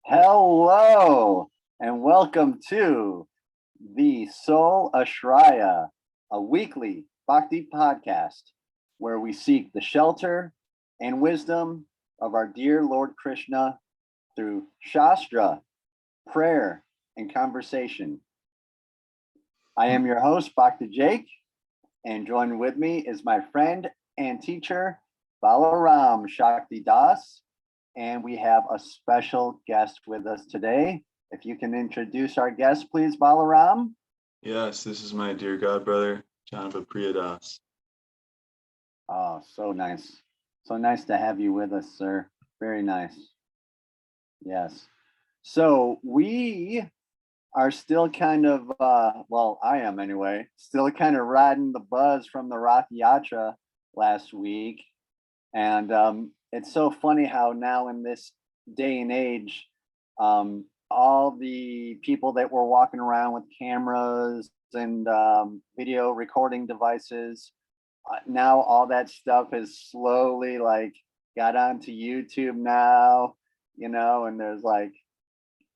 Hello and welcome to the Soul Ashraya, a weekly bhakti podcast where we seek the shelter and wisdom of our dear Lord Krishna through Shastra, prayer, and conversation. I am your host, Bhakti Jake, and joined with me is my friend and teacher, Balaram Shakti Das. And we have a special guest with us today. If you can introduce our guest, please, Balaram. Yes, this is my dear God brother, Jahnava Priya Das. Oh, so nice. So nice to have you with us, sir. Very nice. Yes. So we are still kind of, well, I am anyway, still kind of riding the buzz from the Ratha Yatra last week. And it's so funny how now in this day and age, all the people that were walking around with cameras and video recording devices, now all that stuff is slowly like got onto YouTube now, and there's like,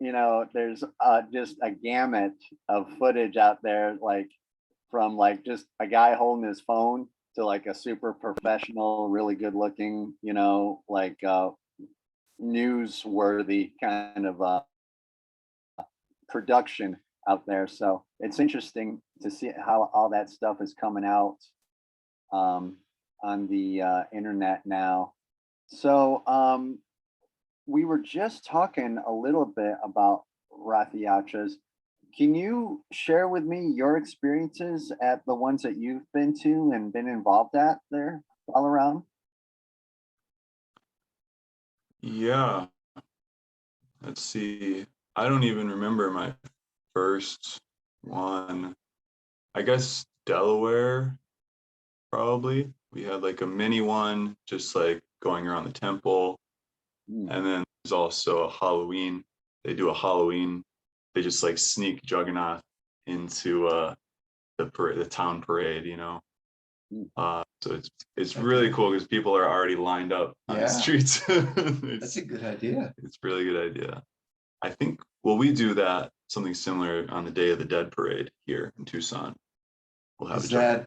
there's just a gamut of footage out there, like from like just a guy holding his phone to like a super professional, really good looking, like newsworthy kind of production out there. So it's interesting to see how all that stuff is coming out on the internet now. So we were just talking a little bit about Ratha Yatras. Can you share with me your experiences at the ones that you've been to and been involved at there all around? Yeah, let's see. I don't even remember my first one. I guess Delaware, probably. We had like a mini one, just like going around the temple. And then there's also a Halloween. They do a Halloween. They just like sneak Jagannath into the town parade, So it's really cool because people are already lined up on the streets. That's a good idea. It's a really good idea. I think, well, we do that, something similar on the Day of the Dead parade here in Tucson. We'll have that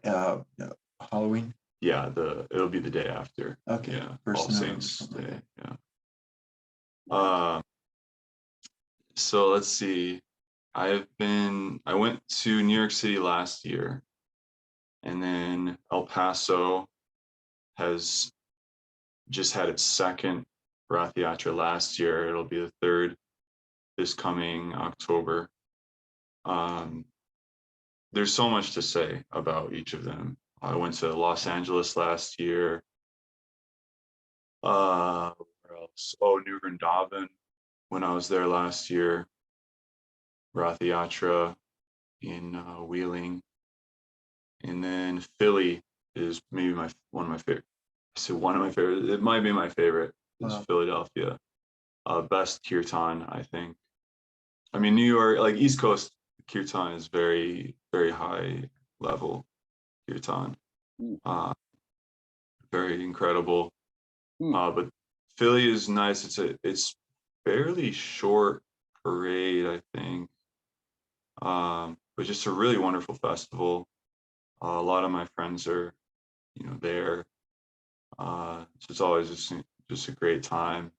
Halloween? Yeah, it'll be the day after. Okay. Yeah, First All Saints Day. Okay. Yeah. So let's see. I went to New York City last year, and then El Paso has just had its second Ratha Yatra last year. It'll be the third this coming October. There's so much to say about each of them. I went to Los Angeles last year. Where else? Oh, New Vrindavan when I was there last year. Ratha Yatra in Wheeling. And then Philly is maybe one of my favorite. So one of my favorite. It might be my favorite. Is Philadelphia. Best kirtan, I think. I mean, New York, like East Coast kirtan is very, very high level kirtan. Very incredible. But Philly is nice. It's fairly short parade, I think. But just a really wonderful festival. A lot of my friends are, there. So it's always just a great time,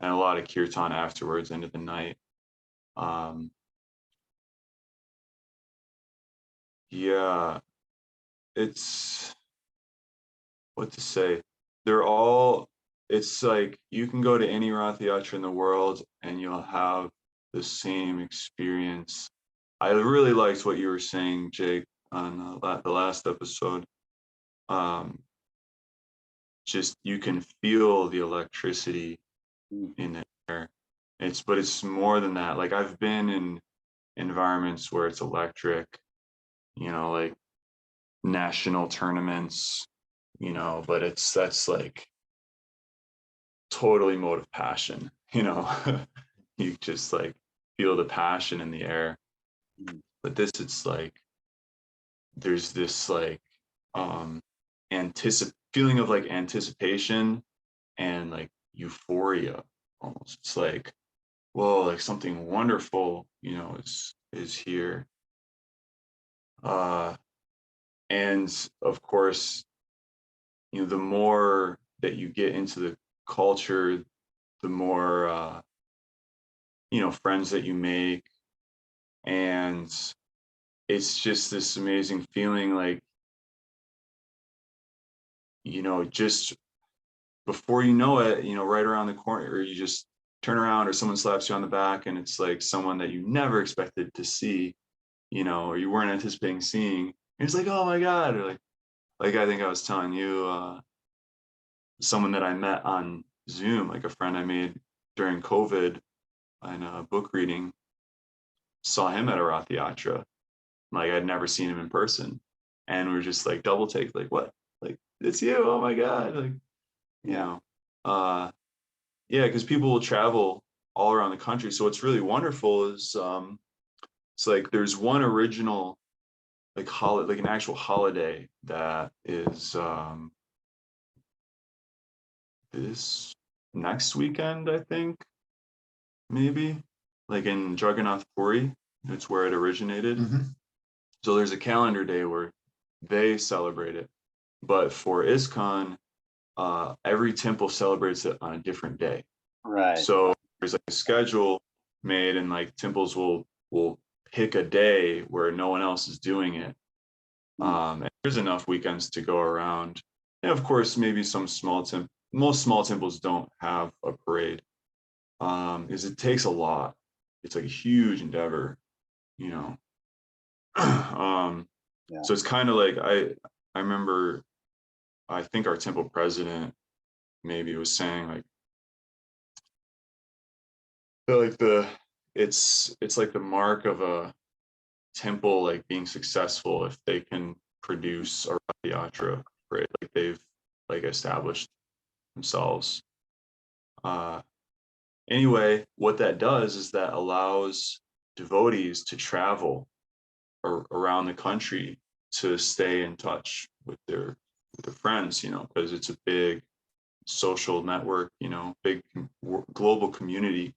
and a lot of kirtan afterwards, into the night. Yeah, it's what to say. It's like you can go to any Ratha Yatra in the world and you'll have the same experience. I really liked what you were saying, Jake, on the last episode. Just you can feel the electricity in the air. But it's more than that. Like I've been in environments where it's electric, like national tournaments, but that's like totally mode of passion, you just like feel the passion in the air. But it's like there's this like feeling of like anticipation and like euphoria almost. It's like whoa, like something wonderful, you know, is here. And of course, you know, the more that you get into the culture, the more you know, friends that you make, and it's just this amazing feeling, like, you know, just before you know it, you know, right around the corner, or you just turn around or someone slaps you on the back and it's like someone that you never expected to see, you know, or you weren't anticipating seeing. And it's like, oh my God. Or like I think I was telling you, someone that I met on Zoom, like a friend I made during COVID in a book reading, saw him at a Ratha Yatra. Like I'd never seen him in person. And we were just like double take, like, what? Like, it's you, oh my God. Like, you know, yeah, because people will travel all around the country. So what's really wonderful is it's like there's one original like like an actual holiday that is this next weekend, I think, maybe, like in Jagannath Puri. It's where it originated. So there's a calendar day where they celebrate it. But for ISKCON, every temple celebrates it on a different day. Right. So there's like a schedule made, and like temples will pick a day where no one else is doing it. And there's enough weekends to go around. And of course, maybe some most small temples don't have a parade, because it takes a lot. It's like a huge endeavor, you know. So it's kind of like I remember, I think our temple president maybe was saying like it's like the mark of a temple like being successful if they can produce a Ratha Yatra, right? Like they've like established themselves. Anyway, what that does is that allows devotees to travel around the country to stay in touch with their friends, you know, because it's a big social network, you know, big global community.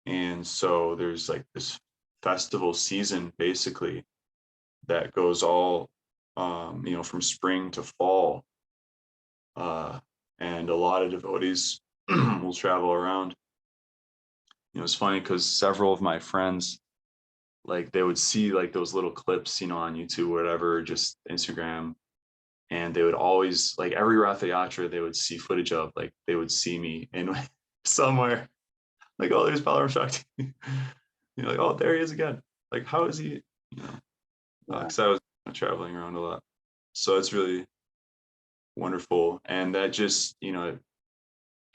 And so there's like this festival season basically that goes all you know, from spring to fall, and a lot of devotees will travel around. You know, it's funny because several of my friends, like they would see like those little clips, you know, on YouTube or whatever, just Instagram, and they would always, like every Ratha Yatra they would see footage of, like they would see me in somewhere, like, oh, there's Balarama Shakti. You know, like, oh, there he is again. Like, how is he? You know, because I was traveling around a lot. So it's really wonderful. And that just, you know, it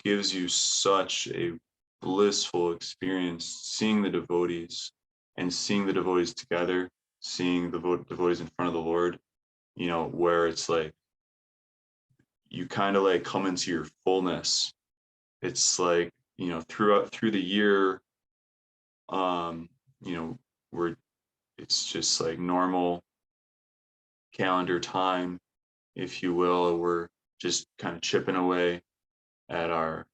gives you such a blissful experience seeing the devotees and seeing the devotees together, seeing the devotees in front of the Lord, you know, where it's like you kind of like come into your fullness. It's like, you know, through the year, you know, it's just like normal calendar time, if you will. We're just kind of chipping away at our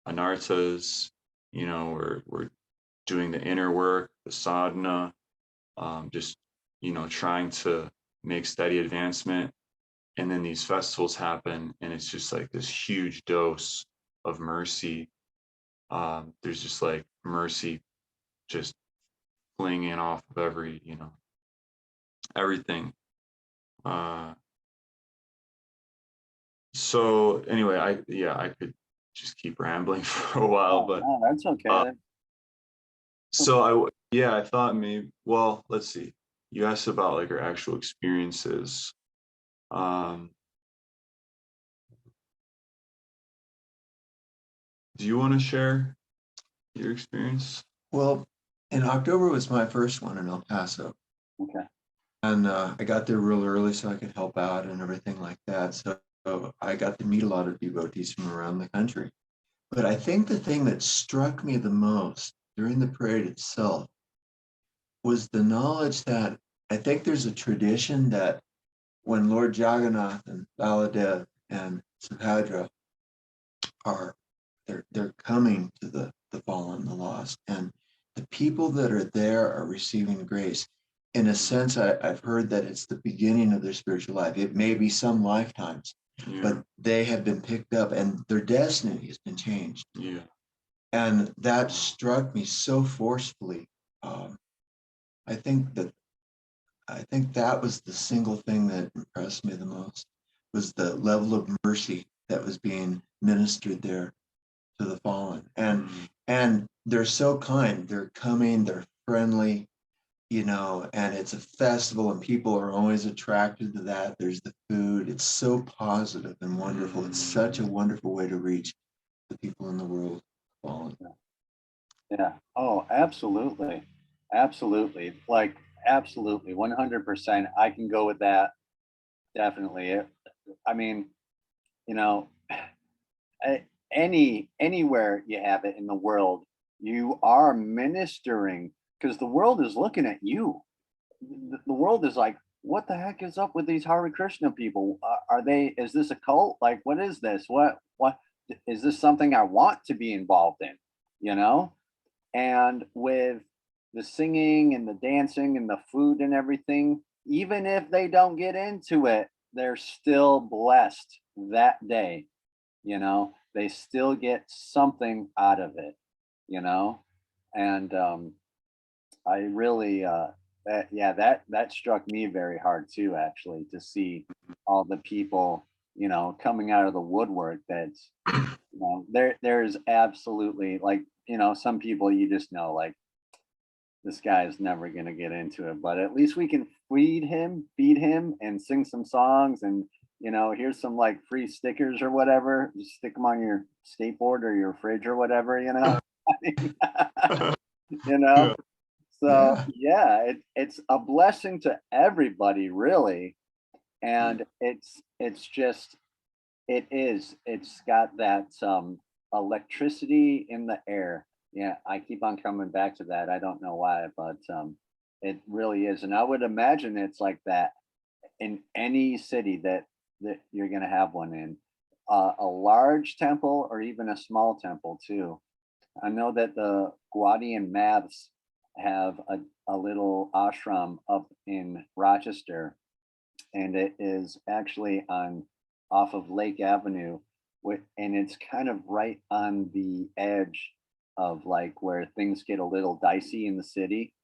anarthas, you know, we're doing the inner work, the sadhana, just, you know, trying to make steady advancement. And then these festivals happen, and it's just like this huge dose of mercy. There's just like mercy just flinging off of every, you know, everything. So anyway, I could just keep rambling for a while, but no, that's okay. so I thought maybe, well, let's see. You asked about like our actual experiences. Do you want to share your experience? Well, in October was my first one in El Paso. Okay. And I got there real early so I could help out and everything like that. So I got to meet a lot of devotees from around the country. But I think the thing that struck me the most during the parade itself was the knowledge that I think there's a tradition that when Lord Jagannath and Baladev and Subhadra they're coming to the fallen, the lost. lost. And the people that are there are receiving grace. In a sense, I've heard that it's the beginning of their spiritual life. It may be some lifetimes, but they have been picked up and their destiny has been changed. Yeah. And that struck me so forcefully. I think that was the single thing that impressed me the most, was the level of mercy that was being ministered there to the fallen. And they're so kind. They're coming, they're friendly, and it's a festival and people are always attracted to that. There's the food. It's so positive and wonderful. It's such a wonderful way to reach the people in the world fallen. Yeah. Oh, absolutely. Absolutely. Like, absolutely. 100%. I can go with that. Definitely. I mean, you know, anywhere you have it in the world, you are ministering because the world is looking at you. The world is like, what the heck is up with these Hare Krishna people? Is this a cult? Like, what is this? What is this something I want to be involved in? You know? And with the singing and the dancing and the food and everything, even if they don't get into it, they're still blessed that day. They still get something out of it, you know? And I really, that struck me very hard too, actually, to see all the people, coming out of the woodwork. That's, there's absolutely, like, some people you just know, like, this guy is never going to get into it, but at least we can feed him and sing some songs, and here's some like free stickers or whatever. Just stick them on your skateboard or your fridge or whatever. you know. So yeah, it's a blessing to everybody, really, and it's got that electricity in the air. Yeah, I keep on coming back to that. I don't know why, but it really is. And I would imagine it's like that in any city that you're going to have one in. A large temple or even a small temple too. I know that the Guardian Maths have a little ashram up in Rochester, and it is actually on off of Lake Avenue, and it's kind of right on the edge of like where things get a little dicey in the city.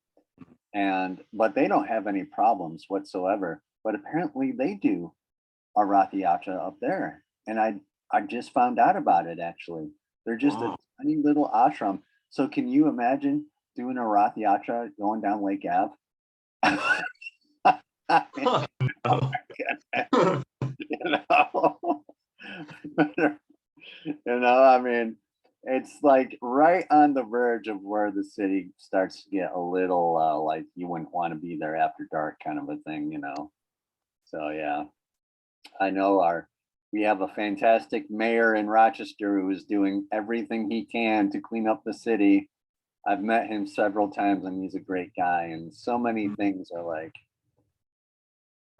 But they don't have any problems whatsoever. But apparently they do a Ratha Yatra up there, and I just found out about it actually. They're just a tiny little ashram. So can you imagine doing a Ratha Yatra going down Lake Ave? I mean, oh my goodness. you know, I mean, it's like right on the verge of where the city starts to get a little like you wouldn't want to be there after dark kind of a thing. So yeah, I know we have a fantastic mayor in Rochester who is doing everything he can to clean up the city. I've met him several times and he's a great guy, and so many things are like,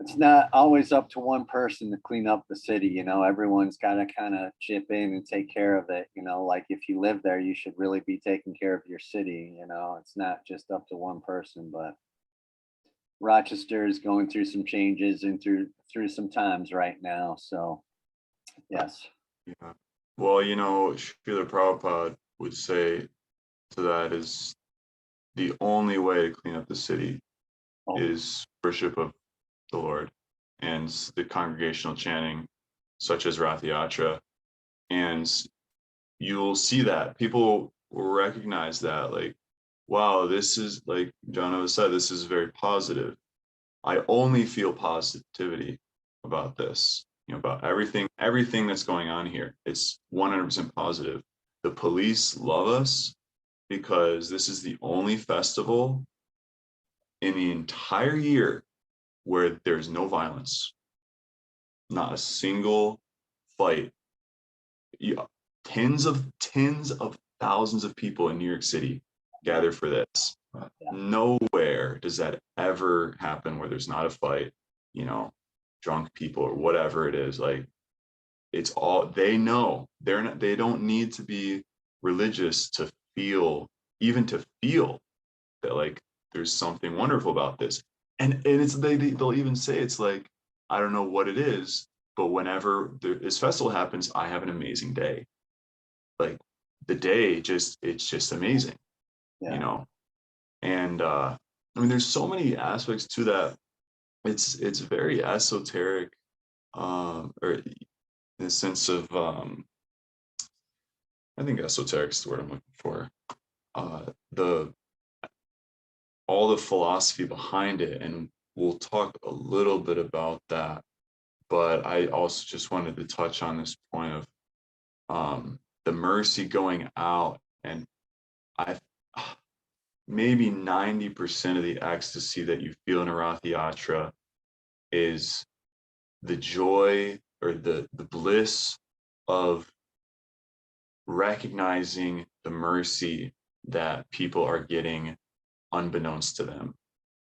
it's not always up to one person to clean up the city. Everyone's got to kind of chip in and take care of it. Like if you live there, you should really be taking care of your city. It's not just up to one person. But Rochester is going through some changes and through some times right now. So yes. Yeah. Well, Srila Prabhupada would say to that is the only way to clean up the city is worship of the Lord and the congregational chanting, such as Ratha Yatra. And you'll see that people will recognize that, like, wow, this is, like Jahnava said, this is very positive. I only feel positivity about this, about everything that's going on here. It's 100% positive. The police love us because this is the only festival in the entire year where there's no violence, not a single fight. Tens of thousands of people in New York City gather for this. Nowhere does that ever happen where there's not a fight, drunk people or whatever it is. Like, it's all, they know they don't need to be religious to feel even to feel that like there's something wonderful about this. And it's they'll even say it's like, I don't know what it is, but whenever this festival happens, I have an amazing day. Like the day it's just amazing, Yeah. you know. And I mean, there's so many aspects to that. It's very esoteric, or in the sense of I think esoteric is the word I'm looking for. The all the philosophy behind it, and we'll talk a little bit about that. But I also just wanted to touch on this point of the mercy going out, and I maybe 90% of the ecstasy that you feel in a Ratha Yatra is the joy or the bliss of recognizing the mercy that people are getting unbeknownst to them.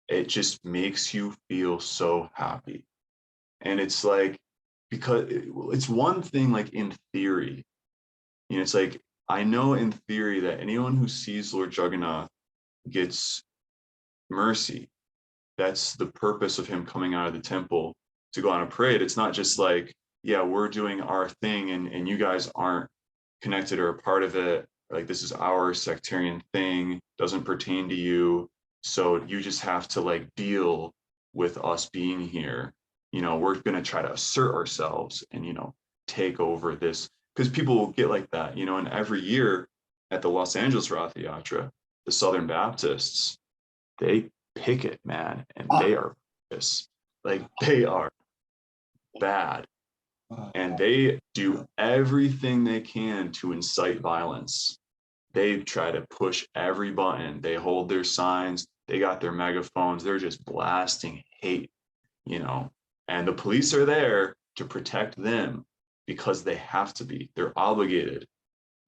It just makes you feel so happy. And it's like, because it's one thing like in theory, you know, it's like, I know in theory that anyone who sees Lord Jagannath gets mercy. That's the purpose of him coming out of the temple to go on a parade. It's not just like, yeah, we're doing our thing and you guys aren't connected or a part of it. Like, this is our sectarian thing, doesn't pertain to you. So you just have to like deal with us being here. You know, we're going to try to assert ourselves and, you know, take over this, because people will get like that, you know. And every year at the Los Angeles Ratha Yatra, the Southern Baptists, they picket, man, and they are this, like they are bad, and they do everything they can to incite violence. They try to push every button. They hold their signs. They got their megaphones. They're just blasting hate, you know. And the police are there to protect them because they have to be. They're obligated.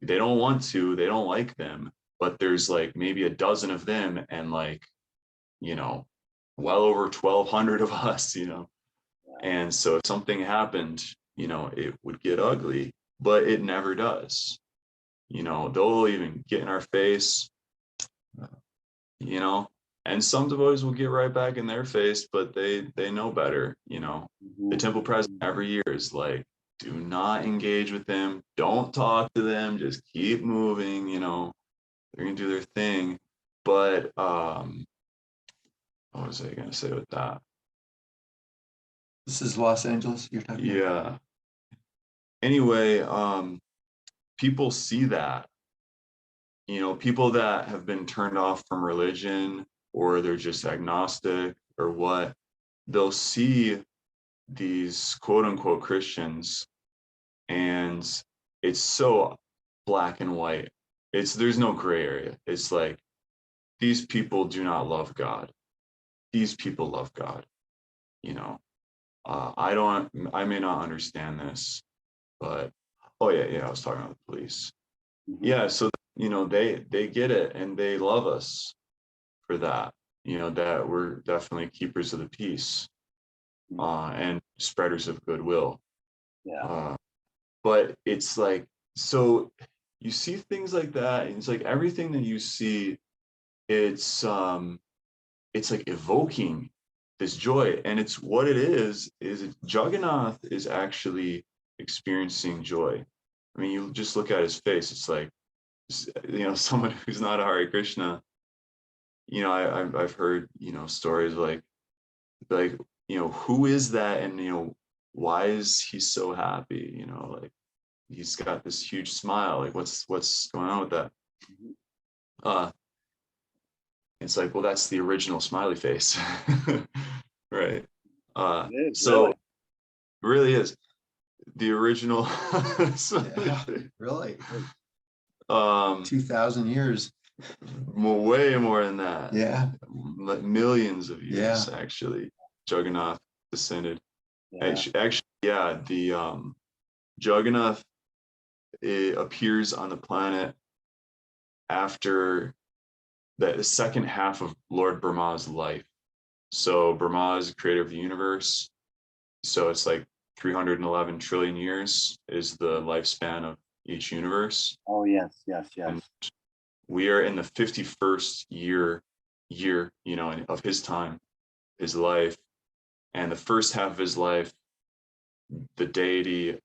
They don't want to. They don't like them. But there's like maybe a dozen of them, and like, you know, well over 1,200 of us, you know. And so if something happened, you know, it would get ugly, but it never does. You know, they'll even get in our face, you know, and some devotees will get right back in their face, but they know better, you know. The temple president every year is like, do not engage with them, don't talk to them, just keep moving, you know, they're gonna do their thing. But what was I gonna say with that? This is Los Angeles you're talking about? Yeah. Anyway, people see that, you know, people that have been turned off from religion, or they're just agnostic or what, they'll see these quote unquote Christians, and it's so black and white. There's no gray area. It's like, these people do not love God. These people love God, you know. I may not understand this, but oh yeah, I was talking about the police. Yeah, so you know, they get it, and they love us for that, you know, that we're definitely keepers of the peace, and spreaders of goodwill. But it's like, so you see things like that, and it's like everything that you see, it's like evoking this joy. And it's what it is Jagannath is actually experiencing joy. I mean, you just look at his face, it's like, you know, someone who's not a Hare Krishna, you know, I've heard, you know, stories like, you know, who is that, and you know, why is he so happy, you know, like he's got this huge smile, like what's going on with that? It's like, well, that's the original smiley face. Right. So it really is the original smiley face. Really? 2,000 years. way more than that. Yeah. Millions of years, actually. Jagannath descended. Actually, yeah, the Jagannath, it appears on the planet after the second half of Lord Brahma's life. So Brahma is the creator of the universe. So it's like 311 trillion years is the lifespan of each universe. Oh, yes. And we are in the 51st year, of his time, his life. And the first half of his life, the deity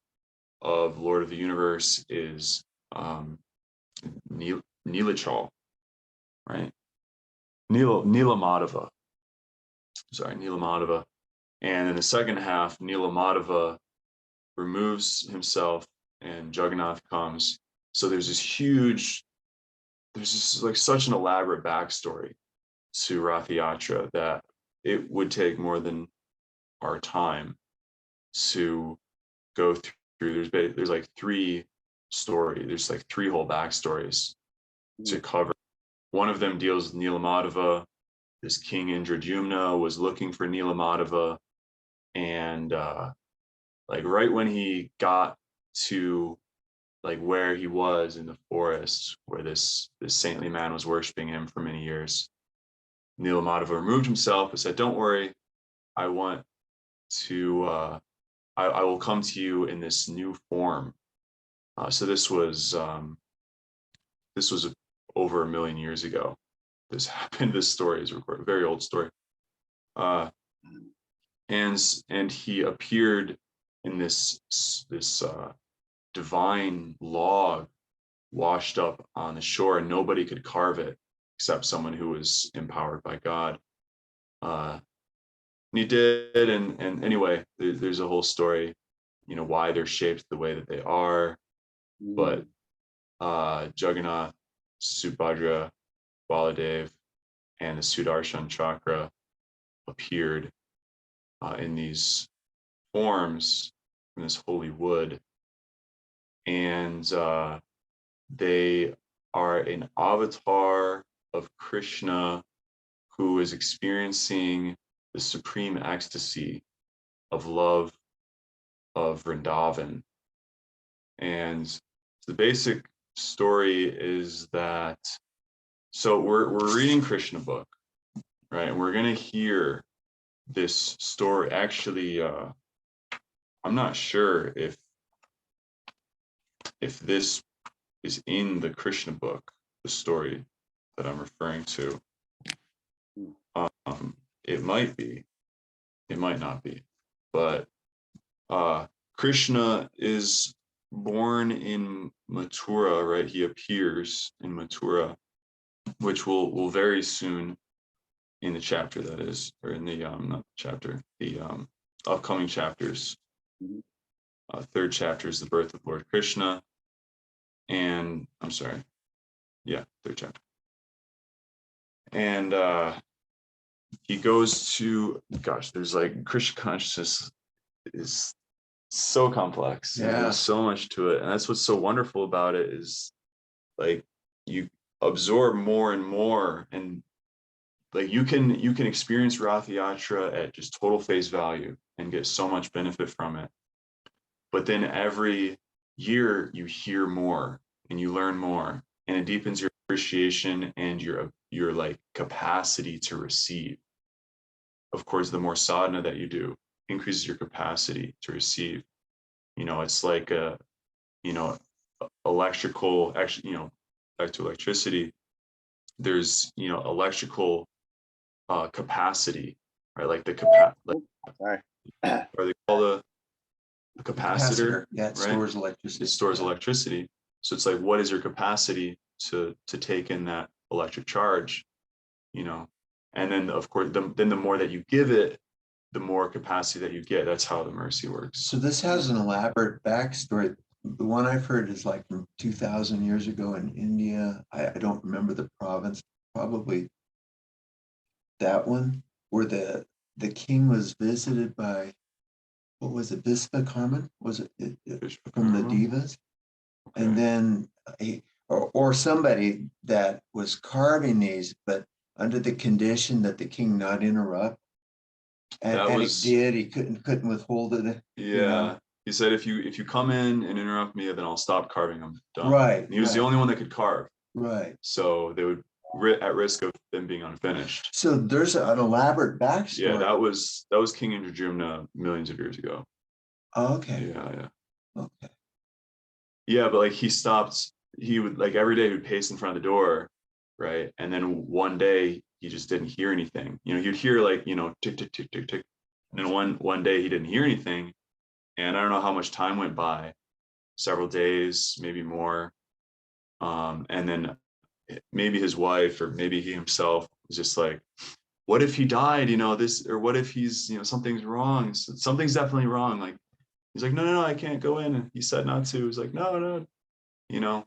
of Lord of the Universe is Nilachal, right? Nilamadeva. Sorry, Nilamadeva. And in the second half, Nilamadeva removes himself and Jagannath comes. So there's like such an elaborate backstory to Ratha Yatra that it would take more than our time to go through. There's like there's like three whole backstories to cover. One of them deals with Nilamadeva. This king Indradyumna was looking for Nilamadeva, and like right when he got to like where he was in the forest where this saintly man was worshiping him for many years, Nilamadeva removed himself and said, "Don't worry, I want to I will come to you in this new form." So this was over 1 million years ago. This happened. This story is recorded, very old story. And he appeared in this divine log washed up on the shore, and nobody could carve it except someone who was empowered by God. And he did, and anyway, there's a whole story, why they're shaped the way that they are. But Jagannath, Subhadra, Baladev, and the Sudarshan chakra appeared in these forms in this holy wood, and they are an avatar of Krishna who is experiencing the supreme ecstasy of love of Vrindavan. And the basic story is that, so we're reading Krishna book, right? And we're gonna hear this story. Actually, I'm not sure if this is in the Krishna book, the story that I'm referring to. It might be, it might not be, but Krishna is born in Mathura, right? He appears in Mathura, which will very soon in the chapter, that is, or in the not the chapter, the upcoming chapters. Third chapter is the birth of Lord Krishna, and I'm sorry, yeah, third chapter. And he goes to, gosh, there's like Krishna consciousness is so complex. Yeah. There's so much to it, and that's what's so wonderful about it, is like you absorb more and more, and like you can experience Ratha Yatra at just total face value and get so much benefit from it. But then every year you hear more and you learn more, and it deepens your appreciation and your like capacity to receive. Of course, the more sadhana that you do increases your capacity to receive. It's like electrical, actually, back to electricity, there's electrical capacity, right? Like the Sorry. or they call the capacitor, Yeah, it right? stores electricity. It stores electricity. So it's like, what is your capacity to take in that electric charge? And then of course, then the more that you give it, the more capacity that you get. That's how the mercy works. So this has an elaborate backstory. The one I've heard is like from 2,000 years ago in India. I don't remember the province, probably that one, where the king was visited by, what was it, Vishvakarma? Was it from the Devas? Okay. And then or somebody that was carving these, but under the condition that the king not interrupt. And he did. He couldn't withhold it. Yeah. He said, if you come in and interrupt me, then I'll stop carving them. Done. Right. And he was the only one that could carve. Right. So they would at risk of them being unfinished. So there's an elaborate backstory. Yeah, that was King Indradyumna millions of years ago. Oh, okay. Yeah. Okay. Yeah, but like he stopped he would, like, every day he would pace in front of the door, right? And then one day he just didn't hear anything. You know, you'd hear, like, you know, tick, tick, tick, tick, tick. And then one day he didn't hear anything. And I don't know how much time went by, several days, maybe more. And then maybe his wife, or maybe he himself, was just like, what if he died, you know, this, or what if he's, you know, something's wrong, something's definitely wrong. Like, he's like, no, no, no, I can't go in. And he said not to. He's like, no, no, you know.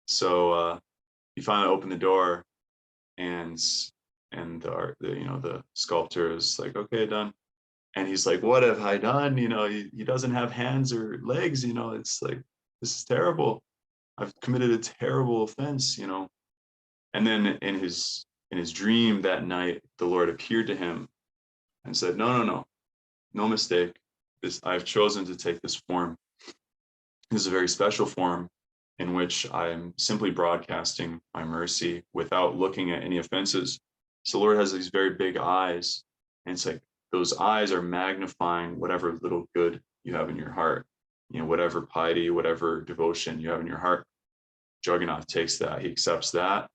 So he finally opened the door, and you know, the sculptor is like, okay, done. And he's like, what have I done? You know, he doesn't have hands or legs, you know. It's like, this is terrible. I've committed a terrible offense, you know. And then in his dream that night, the Lord appeared to him and said, no, no, no, no mistake. I've chosen to take this form. This is a very special form in which I'm simply broadcasting my mercy without looking at any offenses. So the Lord has these very big eyes, and it's like those eyes are magnifying whatever little good you have in your heart, you know, whatever piety, whatever devotion you have in your heart. Jagannath takes that, he accepts that.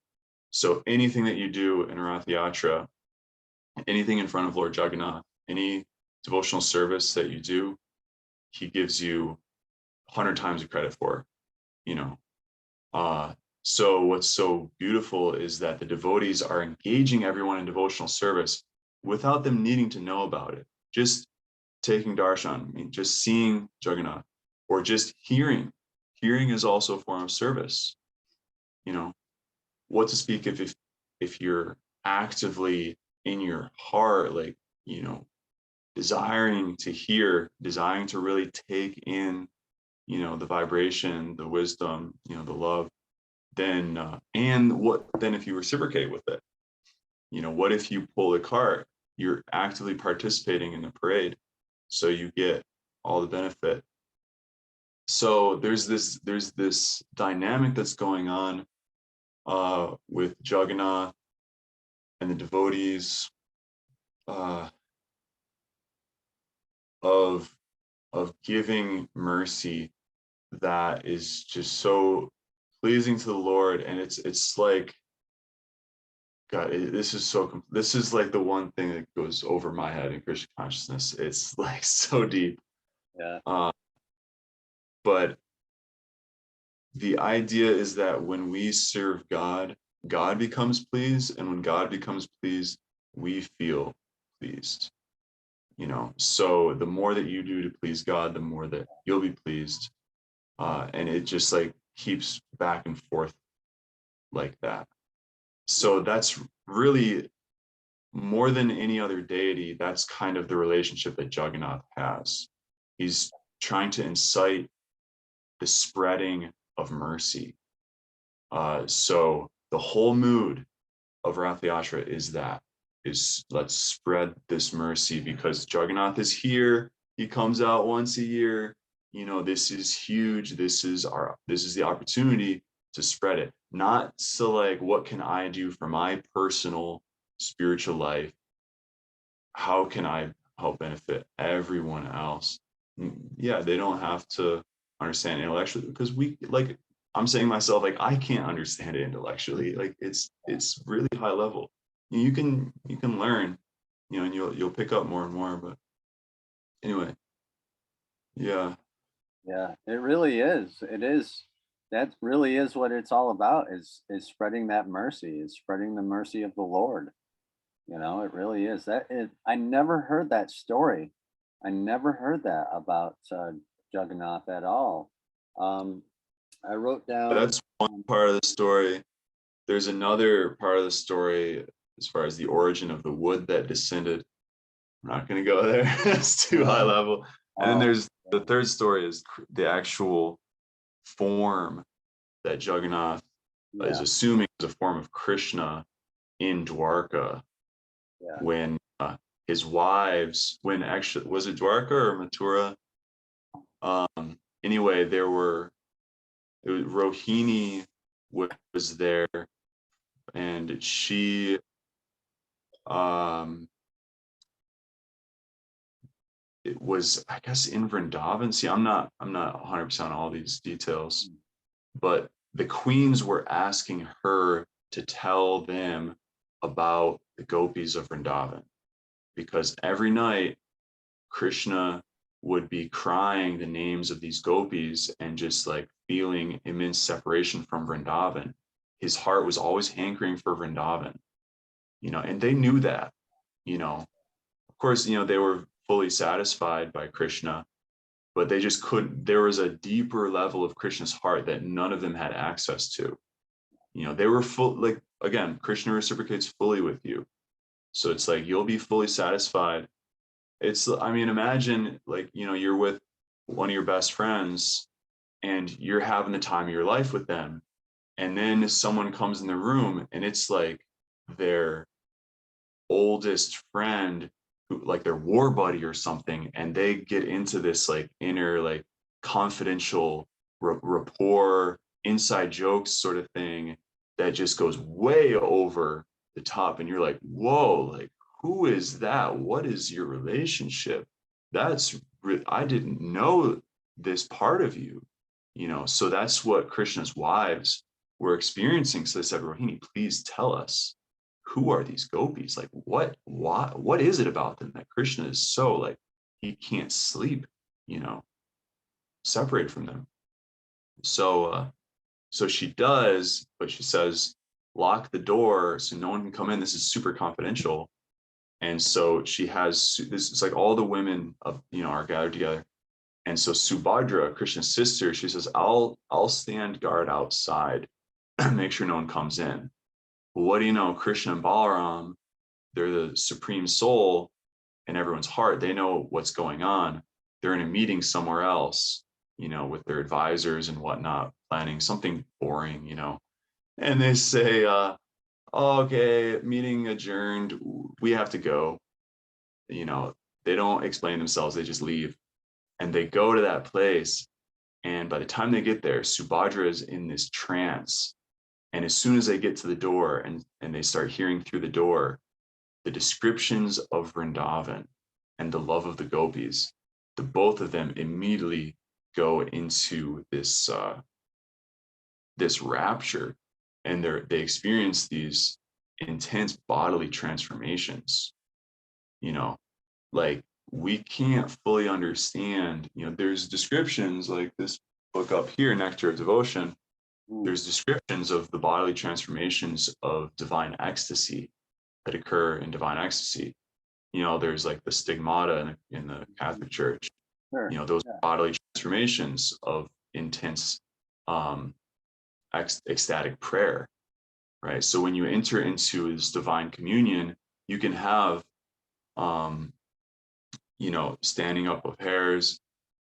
So anything that you do in Ratha Yatra, anything in front of Lord Jagannath, any devotional service that you do, he gives you 100 times the credit for, you know. So what's so beautiful is that the devotees are engaging everyone in devotional service without them needing to know about it. Just taking darshan, I mean, just seeing Jagannath, or just hearing. Hearing is also a form of service. You know, what to speak if you're actively in your heart, like, you know, desiring to hear, desiring to really take in, you know, the vibration, the wisdom, you know, the love, then and what then if you reciprocate with it? You know, what if you pull the cart? You're actively participating in the parade, so you get all the benefit. So there's this dynamic that's going on with Jagannath and the devotees, of giving mercy that is just so pleasing to the Lord. And it's like, God, this is so, this is like the one thing that goes over my head in Krishna consciousness. It's like so deep. Yeah. But the idea is that when we serve God, God becomes pleased, and when God becomes pleased, we feel pleased. You know, so the more that you do to please God, the more that you'll be pleased. And it just like keeps back and forth like that. So that's really, more than any other deity, that's kind of the relationship that Jagannath has. He's trying to incite the spreading of mercy. So the whole mood of Ratha Yatra is let's spread this mercy, because Jagannath is here. He comes out once a year. You know, this is huge. This is the opportunity to spread it. Not so like, what can I do for my personal spiritual life? How can I help benefit everyone else? Yeah, they don't have to understand intellectually, because I'm saying myself, like, I can't understand it intellectually. Like, it's really high level. You can learn, you know, and you'll pick up more and more. But anyway, yeah. Yeah, it really is. It is. That really is what it's all about, is spreading that mercy, is spreading the mercy of the Lord. You know, it really is. I never heard that story. I never heard that about Jagannath at all. I wrote down. That's one part of the story. There's another part of the story as far as the origin of the wood that descended. I'm not going to go there. It's too high level. And then there's the third story, is the actual form that Jagannath is assuming is a form of Krishna in Dwarka, when his wives, when actually, was it Dwarka or Mathura? Anyway, Rohini was there, and she it was, I guess, in Vrindavan. See, I'm not 100% on all these details, but the queens were asking her to tell them about the gopis of Vrindavan, because every night Krishna would be crying the names of these gopis and just like feeling immense separation from Vrindavan. His heart was always hankering for Vrindavan, and they knew that, of course, they were fully satisfied by Krishna, but they just couldn't. There was a deeper level of Krishna's heart that none of them had access to. They were full, like, again, Krishna reciprocates fully with you. So it's like, you'll be fully satisfied. Imagine like, you're with one of your best friends and you're having the time of your life with them. And then someone comes in the room and it's like their oldest friend, who, like their war buddy or something, and they get into this like inner, like confidential rapport, inside jokes sort of thing that just goes way over the top. And you're like, whoa, like, who is that? What is your relationship? I didn't know this part of you, so that's what Krishna's wives were experiencing. So they said, Rohini, please tell us, who are these gopis? Like, what is it about them that Krishna is so like, he can't sleep, separated from them? So she does, but she says, lock the door so no one can come in. This is super confidential. And so she has this, it's like all the women of, are gathered together. And so Subhadra, Krishna's sister, she says, I'll stand guard outside, make sure no one comes in. Well, what do you know? Krishna and Balaram, they're the supreme soul in everyone's heart. They know what's going on. They're in a meeting somewhere else, with their advisors and whatnot, planning something boring, and they say, okay, meeting adjourned, we have to go. They don't explain themselves, they just leave. And they go to that place. And by the time they get there, Subhadra is in this trance. And as soon as they get to the door and they start hearing through the door the descriptions of Vrindavan and the love of the gopis, the both of them immediately go into this this rapture, and they experience these intense bodily transformations. Like, we can't fully understand. There's descriptions like this book up here, Nectar of Devotion. There's descriptions of the bodily transformations of divine ecstasy that occur in divine ecstasy. There's like the stigmata in the Catholic Church. Sure. Those bodily transformations of intense ecstatic prayer, right? So when you enter into this divine communion, you can have standing up of hairs,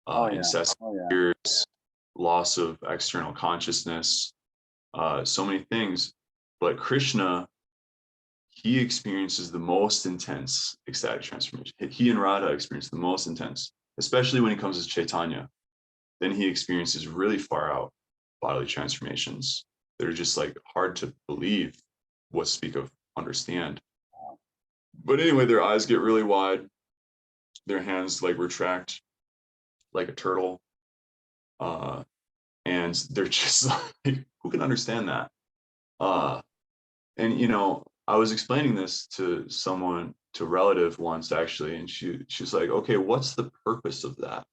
incessant tears, loss of external consciousness, so many things. But Krishna, he experiences the most intense ecstatic transformation. He and Radha experience the most intense, especially when he comes as Chaitanya. Then he experiences really far out bodily transformations that are just like hard to believe, what speak of understand. But anyway, their eyes get really wide, their hands like retract like a turtle, and they're just like, who can understand that? And I was explaining this to a relative once actually, and she's like, okay, what's the purpose of that?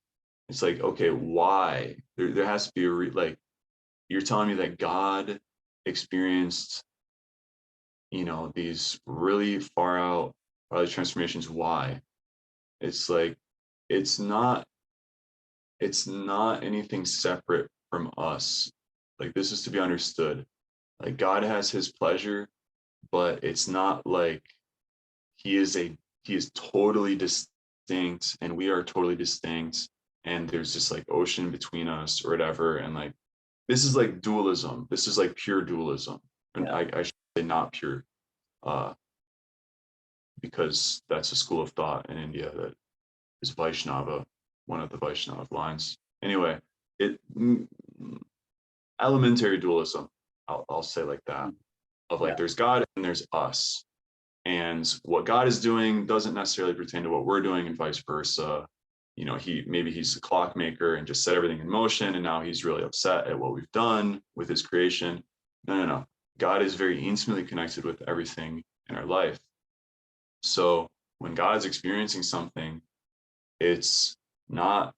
It's like, okay, why? There has to be like, you're telling me that God experienced, these really far out bodily transformations. Why? It's like, it's not anything separate from us. Like, this is to be understood. Like, God has his pleasure, but it's not like he is totally distinct and we are totally distinct, and there's just like ocean between us or whatever. And like, this is like dualism. This is like pure dualism. And I should say not pure, because that's a school of thought in India that is Vaishnava, one of the Vaishnava lines. Anyway, elementary dualism, I'll say like that, of like, there's God and there's us. And what God is doing doesn't necessarily pertain to what we're doing, and vice versa. maybe he's a clockmaker and just set everything in motion, and now he's really upset at what we've done with his creation. No. God is very intimately connected with everything in our life. So when God's experiencing something, it's not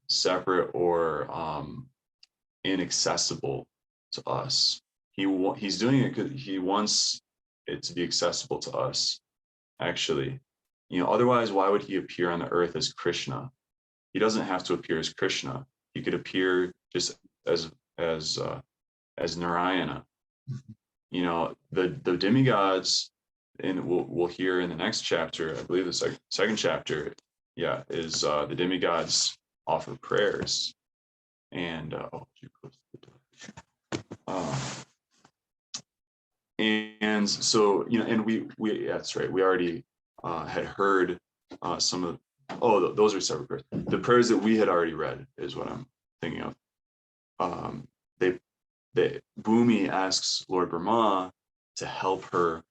separate or inaccessible to us. He's doing it because he wants it to be accessible to us, actually. Otherwise, why would he appear on the earth as Krishna? He doesn't have to appear as Krishna. He could appear just as Narayana. The demigods, and we'll hear in the next chapter, I believe the second chapter, is the demigods offer prayers, and and so and we that's right. We already had heard some of. Those are separate prayers. The prayers that we had already read is what I'm thinking of. Bhumi asks Lord Brahma to help her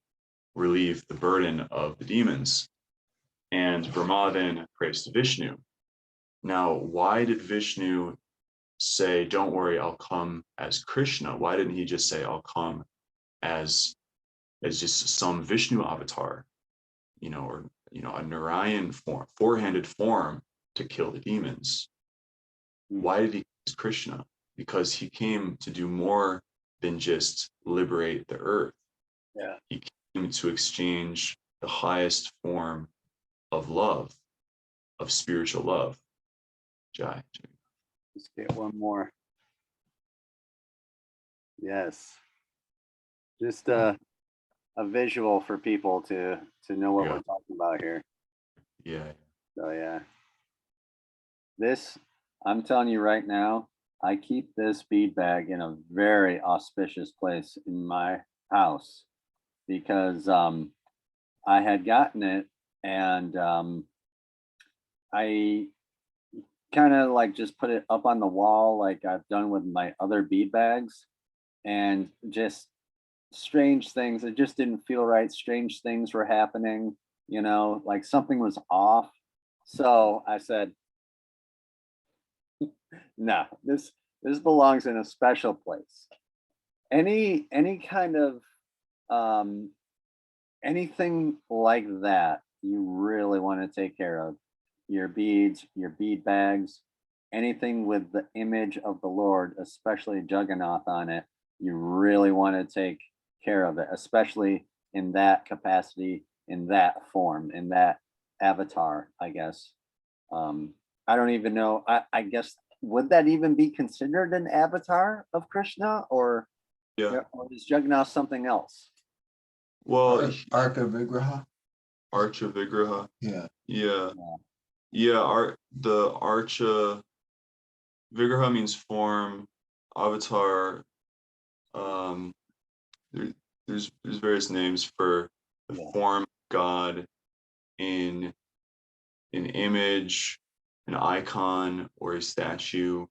relieve the burden of the demons, and Brahma then prays to Vishnu. Now, why did Vishnu say, "Don't worry, I'll come as Krishna"? Why didn't he just say, "I'll come as just some Vishnu avatar, or a Narayan form, four-handed form to kill the demons"? Why did he choose Krishna? Because he came to do more than just liberate the earth. Yeah. He came to exchange the highest form of love, of spiritual love. Jai. Let's get one more. Yes. Just a visual for people to know what we're talking about here. Yeah. So yeah. This, I'm telling you right now, I keep this bead bag in a very auspicious place in my house because I had gotten it, and I kind of like just put it up on the wall like I've done with my other bead bags, and just strange things. It just didn't feel right. Strange things were happening, like something was off. So I said, no, this belongs in a special place. Any kind of anything like that you really want to take care of. Your beads, your bead bags, anything with the image of the Lord, especially Jagannath on it, you really want to take care of it, especially in that capacity, in that form, in that avatar, I guess. I don't even know. I guess, would that even be considered an avatar of Krishna, or is Jagannath something else? Well, Arka Vigraha. Archa Vigraha. Yeah. The Archa Vigraha means form. Avatar. There's various names for the form of God in an image, an icon, or a statue.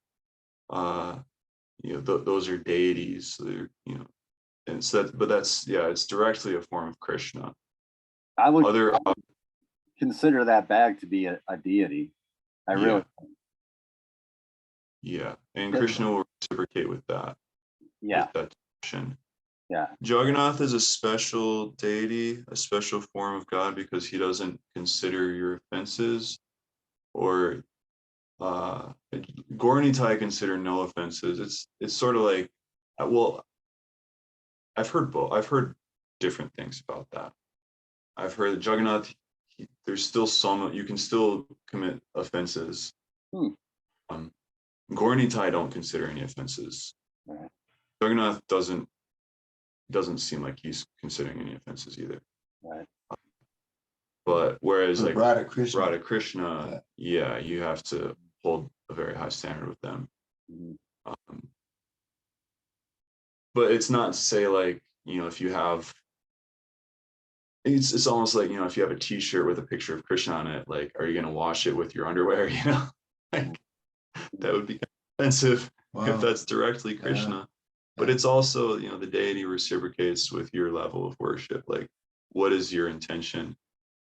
Those are deities. So and so but that's it's directly a form of Krishna. I would consider that bag to be a deity. I really. Yeah, and Krishna will reciprocate with that. Yeah. With that devotion. Yeah. Jagannath is a special deity, a special form of God, because he doesn't consider your offenses, or Gaura consider no offenses. It's sort of like, well, I've heard both. I've heard different things about that. I've heard that Jagannath, there's still you can still commit offenses. Gaura don't consider any offenses. Right. Jagannath doesn't seem like he's considering any offenses either. Right. But whereas like Radha Krishna, you have to hold a very high standard with them. Mm-hmm. But it's not to say like, if you have, it's almost like, if you have a t-shirt with a picture of Krishna on it, like, are you going to wash it with your underwear? Like, that would be offensive if that's directly Krishna. But it's also, the deity reciprocates with your level of worship. Like, what is your intention?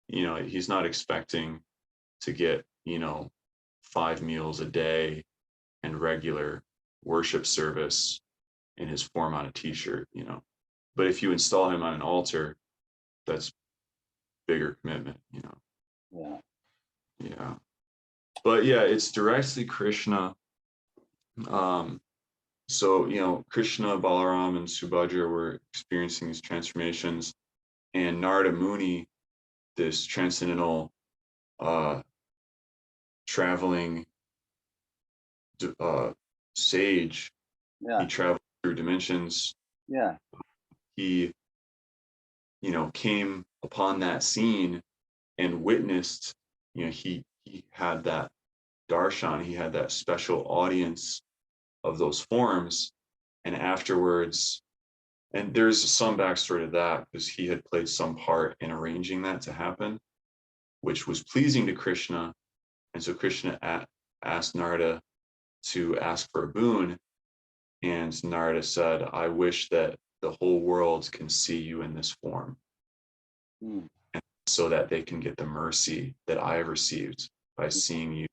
He's not expecting to get, 5 meals a day and regular worship service in his form on a t-shirt, But if you install him on an altar, that's bigger commitment, Yeah. Yeah. But yeah, it's directly Krishna. So, Krishna, Balaram, and Subhadra were experiencing these transformations, and Narada Muni, this transcendental traveling sage, Yeah. he traveled through dimensions. Yeah. He, came upon that scene and witnessed, he had that darshan, he had that special audience of those forms. And afterwards, and there's some backstory to that, because he had played some part in arranging that to happen, which was pleasing to Krishna. And so Krishna asked Narada to ask for a boon. And Narada said, I wish that the whole world can see you in this form, so that they can get the mercy that I have received by seeing you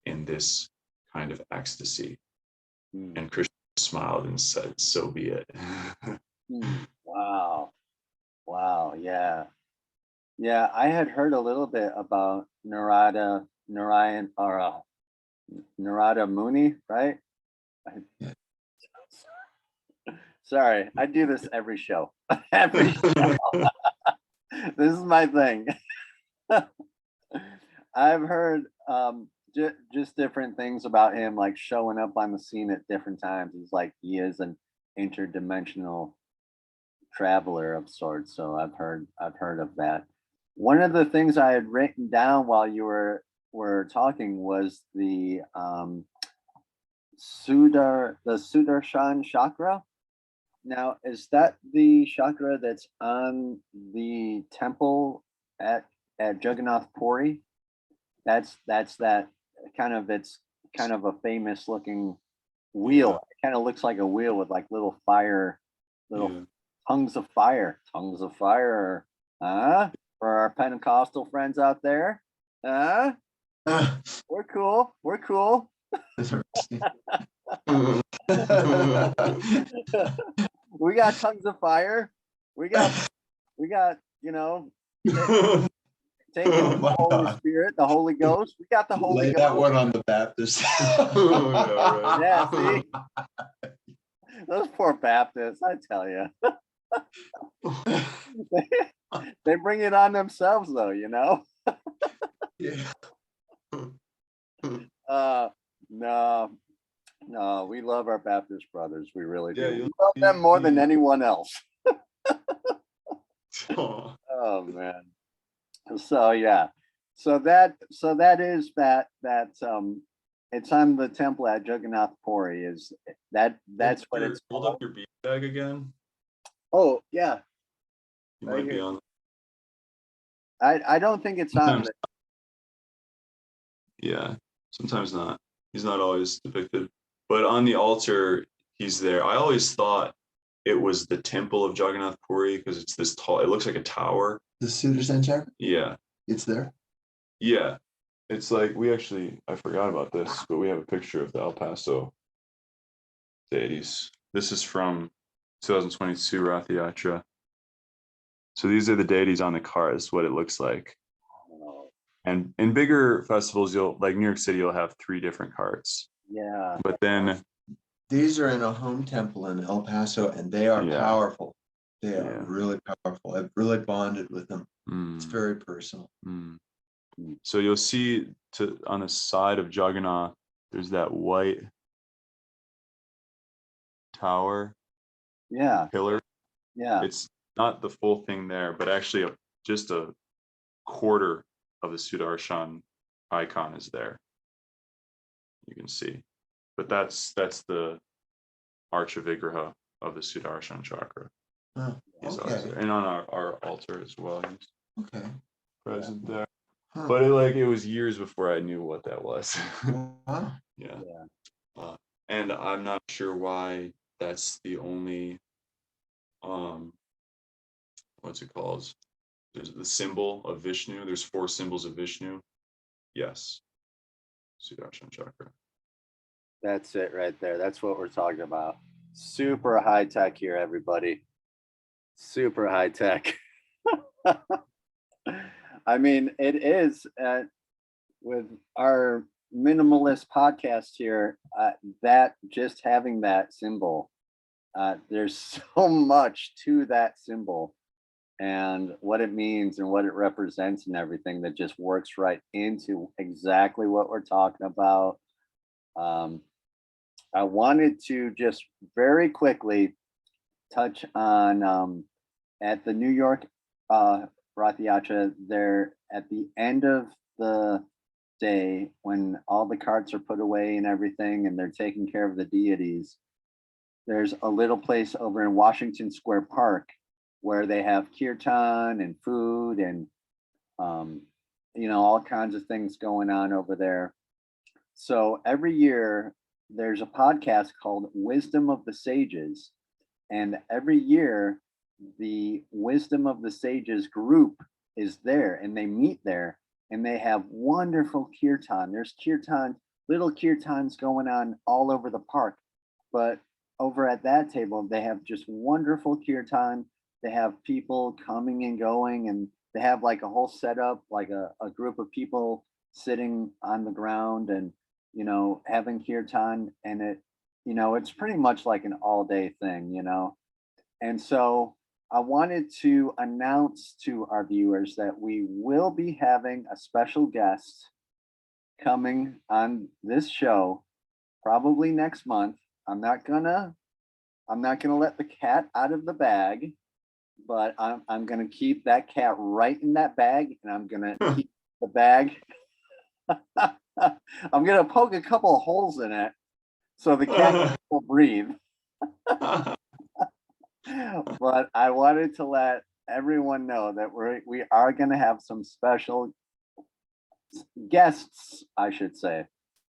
in this kind of ecstasy. And Krishna smiled and said, so be it. Wow. Wow. Yeah. Yeah. I had heard a little bit about Narada Muni, right? Yeah. Sorry, I do this every show. Every show. This is my thing. I've heard just different things about him, like showing up on the scene at different times. He is an interdimensional traveler of sorts. So I've heard of that. One of the things I had written down while you were talking was the Sudarshan chakra. Now, is that the chakra that's on the temple at Jagannath Puri? That's that kind of, it's kind of a famous looking wheel. Yeah. It kind of looks like a wheel with like little fire, Yeah. tongues of fire, huh? For our Pentecostal friends out there, huh? We're cool. We got tongues of fire. We got, taking Oh the my Holy God. Spirit, the Holy Ghost. We got the Holy Lay Ghost. that one on the Baptist. Yeah, see? Those poor Baptists, I tell you. They bring it on themselves, though, Yeah. No, we love our Baptist brothers. We really do. Yeah, We love them more than anyone else. Oh. Oh man. So yeah. So that is that it's on the temple at Jagannath Puri. Is that's what it's Hold called. up your bead bag again. Oh yeah. You Right might be here. on. I don't think it's on. Yeah, sometimes not. He's not always depicted, but on the altar, he's there. I always thought it was the temple of Jagannath Puri, because it's this tall. It looks like a tower. The Sudarshan chakra? Yeah, It's there. yeah. It's like I forgot about this, but we have a picture of the El Paso deities. This is from 2022 Ratha Yatra. So these are the deities on the card. Is what it looks like. And in bigger festivals, like New York City, you'll have 3 different carts. Yeah. But then These are in a home temple in El Paso, and they are powerful. They are Yeah. really powerful. I've really bonded with them. It's Mm, very personal. mm. So you'll see on the side of Jagannath, there's that white tower Yeah. pillar. Yeah. It's not the full thing there, but actually just a quarter of the Sudarshan icon is there. You can see, but that's the Archa Vigraha of the Sudarshan chakra. Oh, He's okay. always there. And on our altar as well. He's Okay. present there. Huh. But it was years before I knew what that was. Wow. Yeah. Yeah. And I'm not sure why that's the only what's it called? There's the symbol of Vishnu. There's 4 symbols of Vishnu. Yes. Sudarshan chakra. That's it right there. That's what we're talking about. Super high tech here, everybody. Super high tech. I mean, it is with our minimalist podcast here, that just having that symbol, there's so much to that symbol and what it means and what it represents and everything that just works right into exactly what we're talking about. I wanted to just very quickly touch on at the New York Ratha Yatra, there at the end of the day when all the carts are put away and everything and they're taking care of the deities, there's a little place over in Washington Square Park where they have kirtan and food and all kinds of things going on over there. So every year there's a podcast called Wisdom of the Sages, and every year the Wisdom of the Sages group is there and they meet there and they have wonderful kirtan. There's kirtan, little kirtans going on all over the park, but over at that table they have just wonderful kirtan. They have people coming and going, and they have like a whole setup, like a group of people sitting on the ground and having kirtan, and it's pretty much like an all day thing. And so I wanted to announce to our viewers that we will be having a special guest coming on this show probably next month. I'm not gonna let the cat out of the bag, but I'm gonna keep that cat right in that bag, and I'm gonna keep the bag. I'm gonna poke a couple of holes in it so the cat will breathe. But I wanted to let everyone know that we are going to have some special guests, I should say.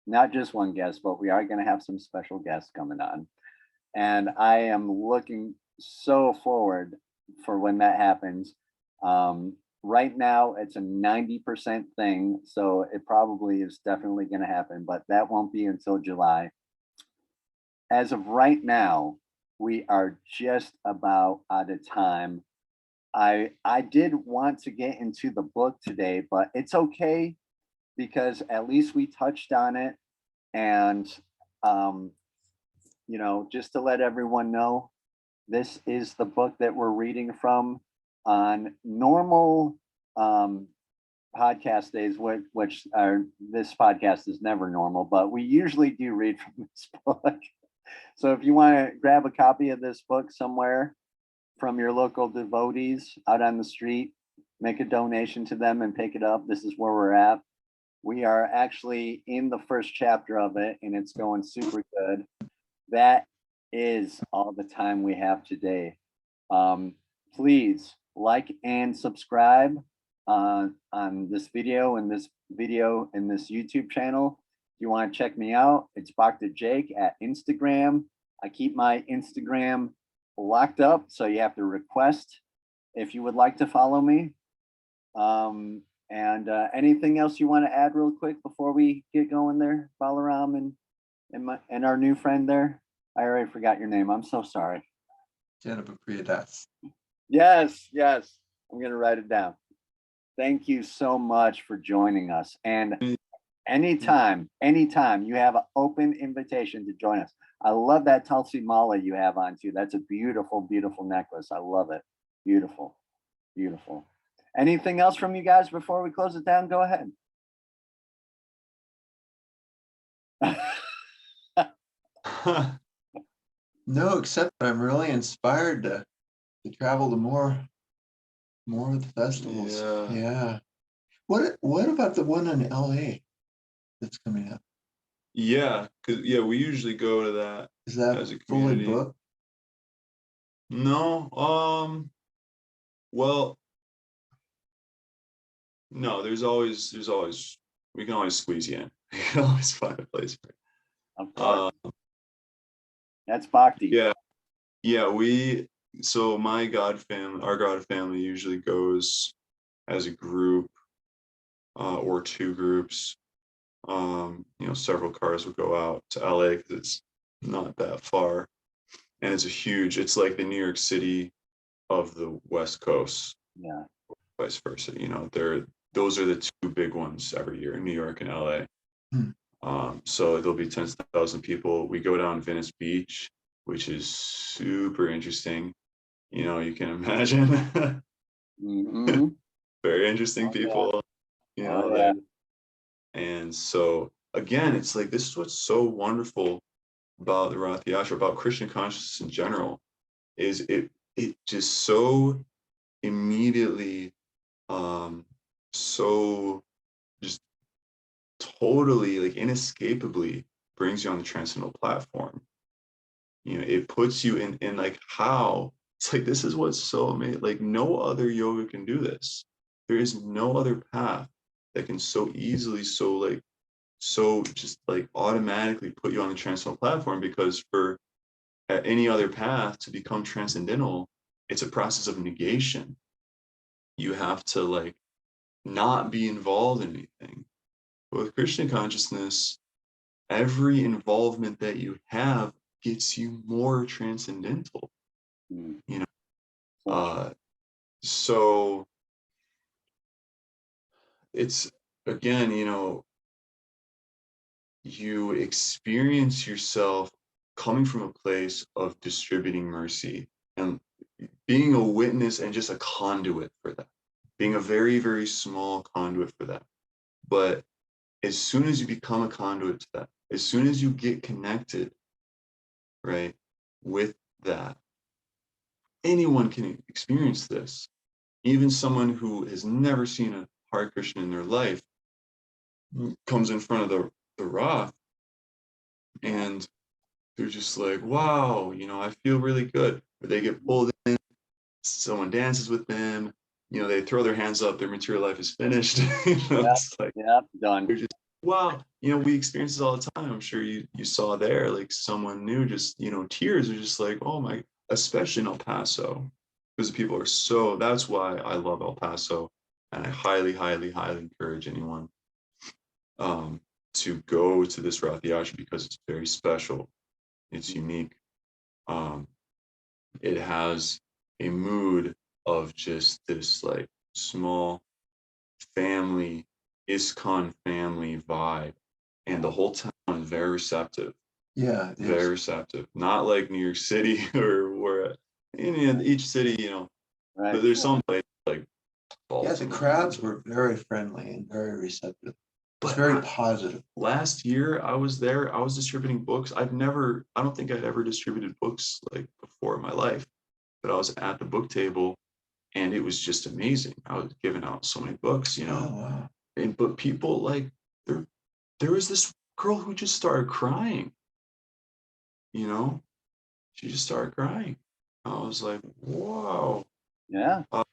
Not just one guest, but we are going to have some special guests coming on. And I am looking so forward for when that happens. Right now, it's a 90% thing, so it probably is definitely going to happen, but that won't be until July. As of right now, we are just about out of time. I did want to get into the book today, but it's okay because at least we touched on it. And just to let everyone know, this is the book that we're reading from on normal podcast days, which are this podcast is never normal, but we usually do read from this book. So if you want to grab a copy of this book somewhere from your local devotees out on the street, make a donation to them and pick it up. This is where we're at. We are actually in the first chapter of it, and it's going super good. That is all the time we have today. Please like and subscribe on this video and this YouTube channel. If you want to check me out, it's Bhakta Jake at Instagram. I keep my Instagram locked up, so you have to request if you would like to follow me. And anything else you want to add real quick before we get going there, Balaram and our new friend there? I already forgot your name. I'm so sorry. Jahnava Priya. Yes. I'm gonna write it down. Thank you so much for joining us. And anytime you have an open invitation to join us. I love that Tulsi Mala you have on too. That's a beautiful, beautiful necklace. I love it. Beautiful. Anything else from you guys before we close it down? Go ahead. No, except that I'm really inspired to travel to more of the festivals. Yeah. What about the one in LA that's coming up? Yeah, because we usually go to that. Is that as a fully community. booked? No, well, no, there's always we can always squeeze you in. We can always find a place for it. Of course. That's Bhakti. Yeah, so our God family usually goes as a group. or two groups. Several cars would go out to LA because it's not that far. And it's like the New York City of the West Coast, Yeah. vice versa. Those are the two big ones every year in New York and LA. So there'll be 10,000 people. We go down Venice Beach, which is super interesting. You can imagine. Mm-hmm. Very interesting people, Yeah. there. And so again, it's like, this is what's so wonderful about the Ratha Yatra, about Krishna consciousness in general, is it just so immediately, so just totally, like, inescapably brings you on the transcendental platform. It puts you in like, how it's like, this is what's so amazing. Like, no other yoga can do this. There is no other path that can so easily, so just like automatically put you on the transcendental platform, because for any other path to become transcendental, it's a process of negation. You have to, like, not be involved in anything. But with Krishna consciousness, every involvement that you have gets you more transcendental. Mm. You know, So uh, so it's, again, you experience yourself coming from a place of distributing mercy and being a witness and just a conduit for that, being a very, very small conduit for that. But as soon as you become a conduit to that, as soon as you get connected, right, with that, anyone can experience this. Even someone who has never seen a Hare Krishna in their life comes in front of the Rath, and they're just like, wow, I feel really good. Or they get pulled in, someone dances with them, they throw their hands up, their material life is finished. It's like, done. you're just, wow, we experience this all the time. I'm sure you saw there, like, someone new, just, tears are just like, oh my, especially in El Paso, because people are so, that's why I love El Paso. And I highly, highly, highly encourage anyone to go to this Ratha Yatra, because it's very special. It's unique. It has a mood of just this, like, small family, ISKCON family vibe, and the whole town is very receptive. Yeah, Very receptive. Not like New York City or where in each city, Right. there's some place like yeah, the Baltimore. crowds were very friendly and very receptive. It's But very positive. last year I was there, I was distributing books. I don't think I'd ever distributed books like before in my life, but I was at the book table and it was just amazing. I was giving out so many books, Oh, wow. but people, like, there was this girl who just started crying, she just started crying. I was like, whoa. Yeah. Uh,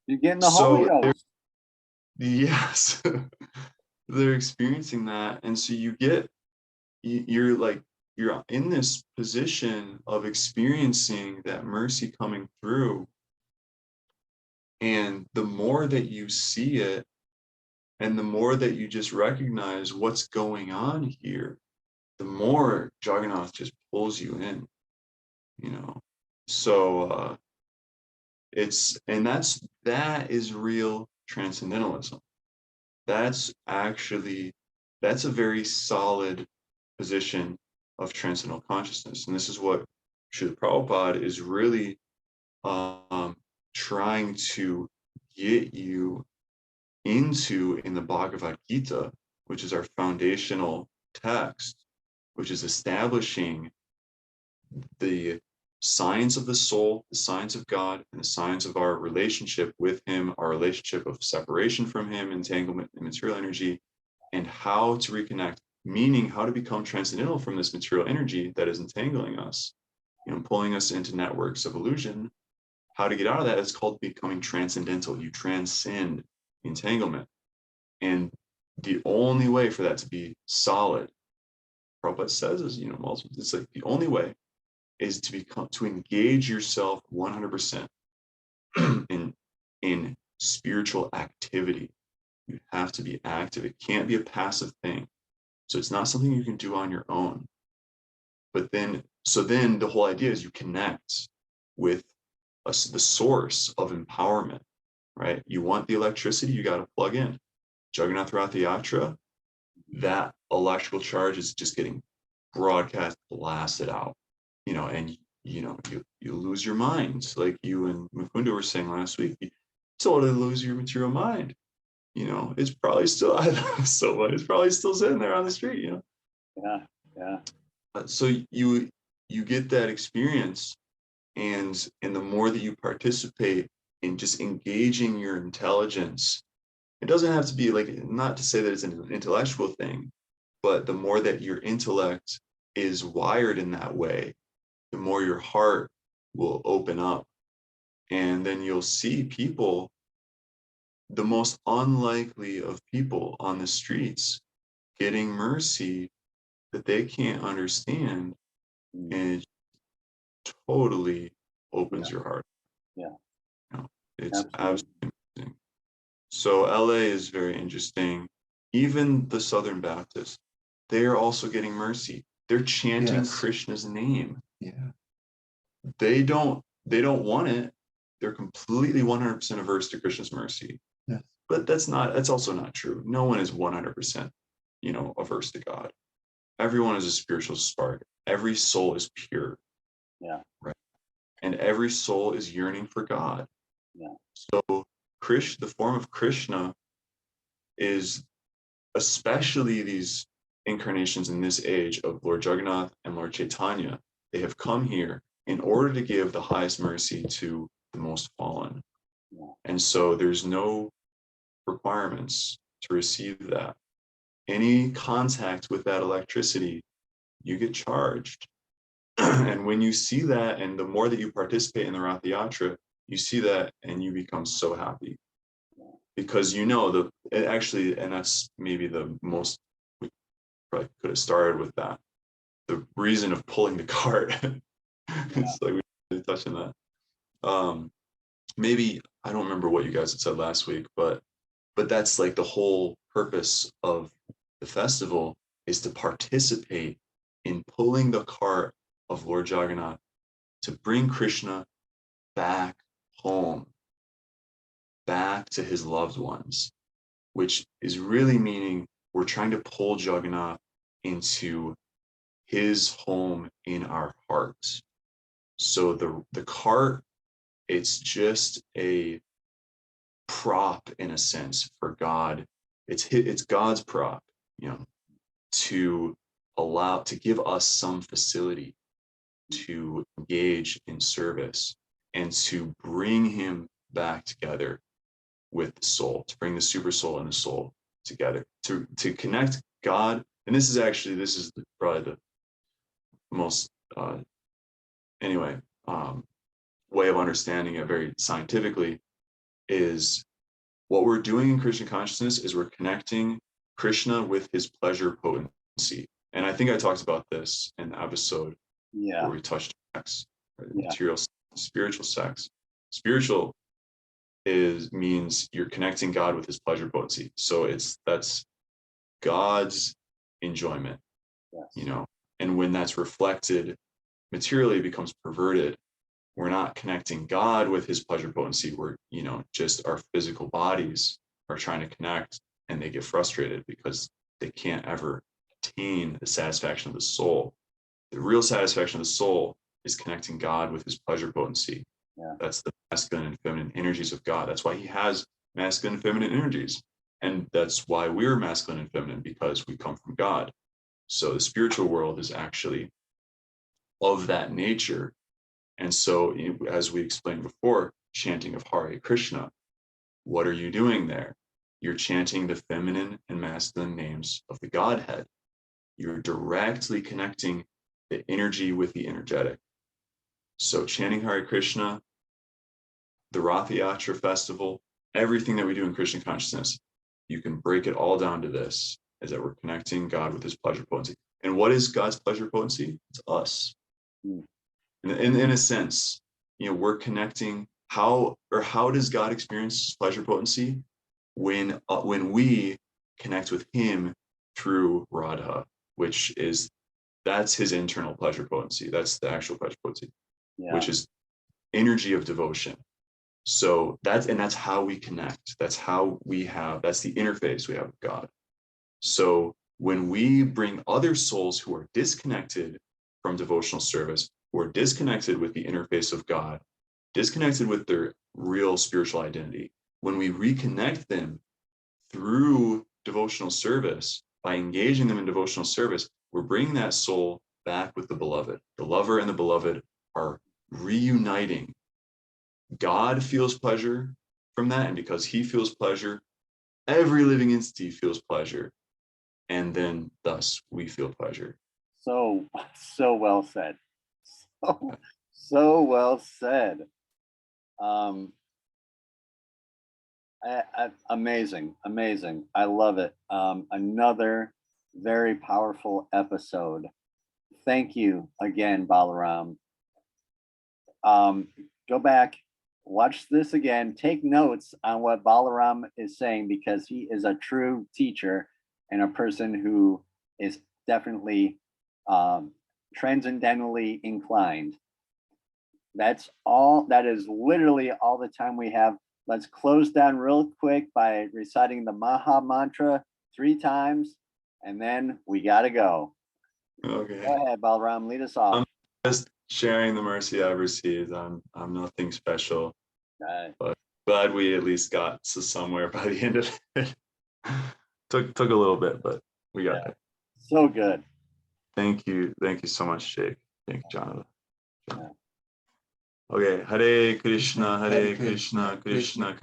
You're getting the so Holy Ghost. yes, they're experiencing that. And so you're like, you're in this position of experiencing that mercy coming through. And the more that you see it, and the more that you just recognize what's going on here, the more Jagannath just pulls you in, So that is real transcendentalism. That's a very solid position of transcendental consciousness. And this is what Srila Prabhupada is really trying to get you into in the Bhagavad Gita, which is our foundational text, which is establishing the science of the soul, the science of God, and the science of our relationship with Him, our relationship of separation from Him, entanglement in material energy, and how to reconnect, meaning how to become transcendental from this material energy that is entangling us, pulling us into networks of illusion. How to get out of that is called becoming transcendental. You transcend entanglement. And the only way for that to be solid, Prabhupada says, is, it's like the only way is to engage yourself 100% in spiritual activity. You have to be active. It can't be a passive thing. So it's not something you can do on your own. But then the whole idea is you connect with the source of empowerment, right? You want the electricity, you got to plug in. Jagannath Ratha Yatra, that electrical charge is just getting broadcast, blasted out, and you lose your mind, like you and Mukunda were saying last week. You totally lose your material mind. It's probably still, I love it so much. It's probably still sitting there on the street. Yeah. So you get that experience, and the more that you participate in just engaging your intelligence, it doesn't have to be like, not to say that it's an intellectual thing, but the more that your intellect is wired in that way, the more your heart will open up, and then you'll see people, the most unlikely of people on the streets, getting mercy that they can't understand, and it totally opens your heart. Yeah. It's Absolutely. absolutely amazing. So LA is very interesting. Even the Southern Baptists, they are also getting mercy. They're chanting Yes. Krishna's name. Yeah. They don't want it. They're completely 100% averse to Krishna's mercy. Yes. But that's also not true. No one is 100%, averse to God. Everyone is a spiritual spark. Every soul is pure. Yeah. Right. And every soul is yearning for God. Yeah. So the form of Krishna is, especially these incarnations in this age of Lord Jagannath and Lord Chaitanya, they have come here in order to give the highest mercy to the most fallen. Yeah. And so there's no requirements to receive that. Any contact with that electricity, you get charged. And when you see that, and the more that you participate in the Ratha Yatra, you see that and you become so happy. Because and that's maybe the most, we probably could have started with that. The reason of pulling the cart. It's like we really touched on that. Maybe, I don't remember what you guys had said last week, but that's like the whole purpose of the festival, is to participate in pulling the cart of Lord Jagannath to bring Krishna back home, back to his loved ones, which is really meaning we're trying to pull Jagannath into his home in our hearts. So the cart, it's just a prop in a sense for God. It's God's prop, to give us some facility to engage in service and to bring him back together with the soul, to bring the super soul and the soul together, to connect God. And this is probably the most way of understanding it very scientifically, is what we're doing in Krishna consciousness is we're connecting Krishna with his pleasure potency. And I think I talked about this in the episode where we touched sex, right? Material, spiritual sex. Spiritual means you're connecting God with his pleasure potency. So that's God's enjoyment, and when that's reflected materially, it becomes perverted. We're not connecting God with his pleasure potency. We're, just our physical bodies are trying to connect, and they get frustrated because they can't ever attain the satisfaction of the soul. The real satisfaction of the soul is connecting God with his pleasure potency. Yeah. That's the masculine and feminine energies of God. That's why he has masculine and feminine energies. And that's why we're masculine and feminine, because we come from God. So the spiritual world is actually of that nature. And so, as we explained before, chanting of Hare Krishna, what are you doing there? You're chanting the feminine and masculine names of the Godhead. You're directly connecting the energy with the energetic. So chanting Hare Krishna, the Ratha Yatra festival, everything that we do in Krishna consciousness, you can break it all down to this, is that we're connecting God with his pleasure potency. And what is God's pleasure potency? It's us. In a sense, we're connecting. How does God experience pleasure potency? when we connect with him through Radha, that's his internal pleasure potency. That's the actual pleasure potency, Yeah. which is energy of devotion. So that's how we connect. That's the interface we have with God. So when we bring other souls who are disconnected from devotional service, who are disconnected with the interface of God, disconnected with their real spiritual identity, when we reconnect them through devotional service, by engaging them in devotional service, we're bringing that soul back with the beloved. The lover and the beloved are reuniting. God feels pleasure from that, and because he feels pleasure, every living entity feels pleasure, and then thus we feel pleasure. So well said. So well said. Amazing. I love it. Another very powerful episode. Thank you again, Balaram. Go back, watch this again, take notes on what Balaram is saying, because he is a true teacher and a person who is definitely transcendentally inclined. That is literally all the time we have. Let's close down real quick by reciting the Maha Mantra 3 times, and then we gotta go. Okay. Go ahead, Balaram, lead us off. Just sharing the mercy I've received. I'm nothing special, but glad we at least got to somewhere by the end of it. took a little bit, but we got it. So good. Thank you so much, Sheikh. Thank you, Jahnava. Yeah. Okay, Hare Krishna, Krishna Krishna,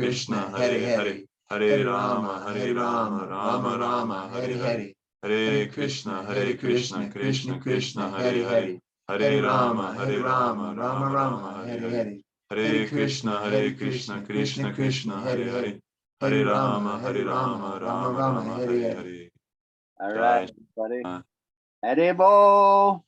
Hare Hare, Hare Rama, Rama Rama, Hare Hare, Hare Krishna, Krishna Krishna, Hare Hare, Hare Rama, Rama Rama, Hare Hare, Hare Krishna, Krishna Krishna, Hare Hare, Hare Rama, Rama Rama, Hare Hare. All right, buddy. Hare Bo.